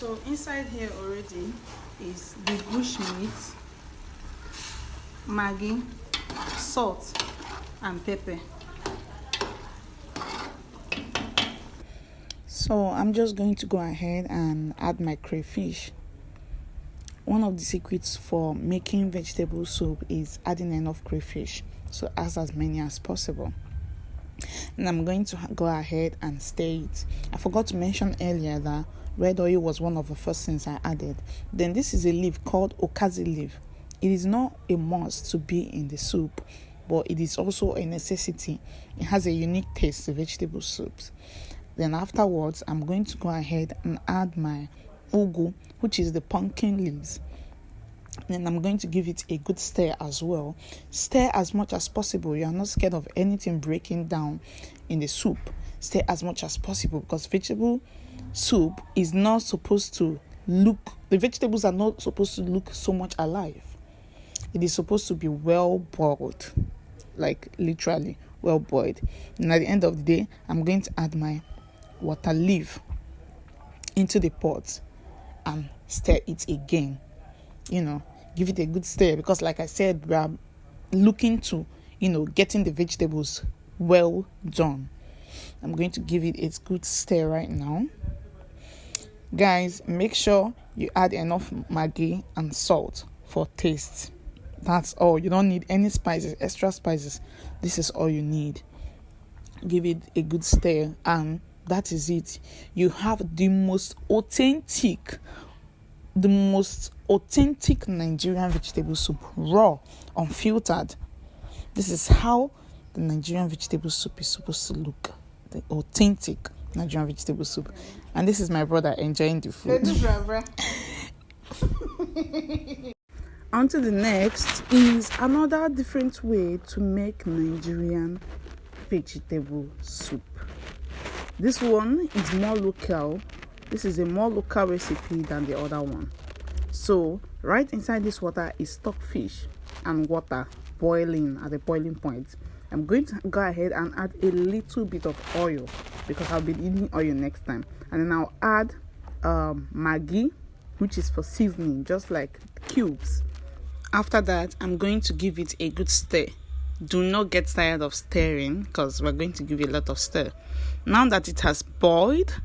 So inside here already is the bush meat, Maggi, salt and pepper. So I'm just going to go ahead and add my crayfish. One of the secrets for making vegetable soup is adding enough crayfish, so add as many as possible. And I'm going to go ahead and stir it. I forgot to mention earlier that red oil was one of the first things I added. Then this is a leaf called okazi leaf. It is not a must to be in the soup, but it is also a necessity. It has a unique taste to vegetable soups. Then afterwards, I'm going to go ahead and add my ugu, which is the pumpkin leaves. Then I'm going to give it a good stir as well. Stir as much as possible. You are not scared of anything breaking down in the soup. Stir as much as possible, because vegetable soup is not supposed to look, the vegetables are not supposed to look so much alive. It is supposed to be well boiled, like literally well boiled. And at the end of the day, I'm going to add my water leaf into the pot and stir it again. Give it a good stir, because like I said, we are looking to getting the vegetables well done. I'm going to give it a good stir right now. Guys, make sure you add enough Maggi and salt for taste. That's all. You don't need any spices, extra spices. This is all you need. Give it a good stir, and that is it. You have the most authentic Nigerian vegetable soup, raw, unfiltered. This is how the Nigerian vegetable soup is supposed to look, the authentic Nigerian vegetable soup. And this is my brother enjoying the food. On to the next is another different way to make Nigerian vegetable soup. This one is more local. This is a more local recipe than the other one. So right inside this water is stockfish and water boiling at the boiling point. I'm going to go ahead and add a little bit of oil, because I'll be needing oil next time. And then I'll add Maggi, which is for seasoning, just like cubes. After that, I'm going to give it a good stir. Do not get tired of stirring, because we're going to give it a lot of stir. Now that it has boiled,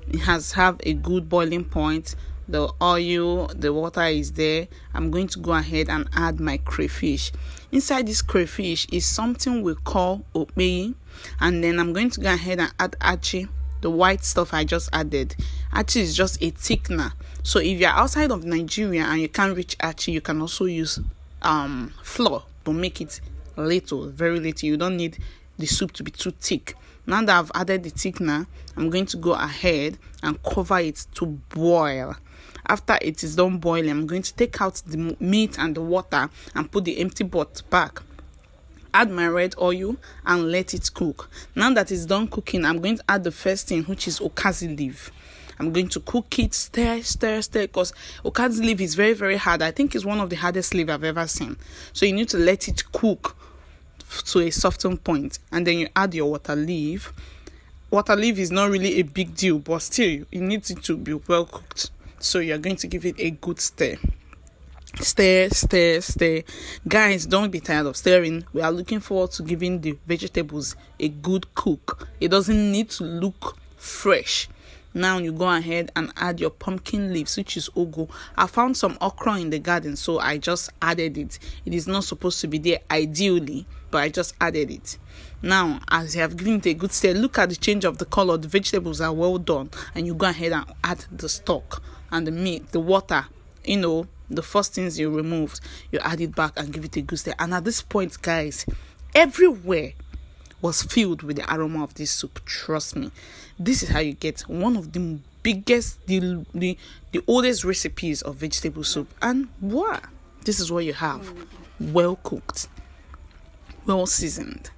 it has have a good boiling point, the oil, the water is there, I'm going to go ahead and add my crayfish. Inside this crayfish is something we call okpeyi, and then I'm going to go ahead and add achi, the white stuff I just added. Achi is just a thickener. So if you're outside of Nigeria and you can't reach achi, you can also use flour to make it little, very little. You don't need the soup to be too thick. Now that I've added the thickener, I'm going to go ahead and cover it to boil. After it is done boiling, I'm going to take out the meat and the water and put the empty pot back. Add my red oil and let it cook. Now that it's done cooking, I'm going to add the first thing, which is okazi leaf. I'm going to cook it, stir, because okazi leaf is very, very hard. I think it's one of the hardest leaf I've ever seen. So you need to let it cook to a softened point, and then you add your water leaf. Water leaf is not really a big deal, but still, you need it to be well cooked. So you're going to give it a good stir. Stir. Guys, don't be tired of stirring. We are looking forward to giving the vegetables a good cook. It doesn't need to look fresh. Now you go ahead and add your pumpkin leaves, which is ugu. I found some okra in the garden, so I just added it. It is not supposed to be there ideally, but I just added it. Now, as you have given it a good stir, look at the change of the color. The vegetables are well done, and you go ahead and add the stock and the meat, the water, the first things you removed, you add it back and give it a good stir. And at this point, guys, everywhere was filled with the aroma of this soup. Trust me, this is how you get one of the biggest, the oldest recipes of vegetable soup. And what? This is what you have. Well cooked, well seasoned.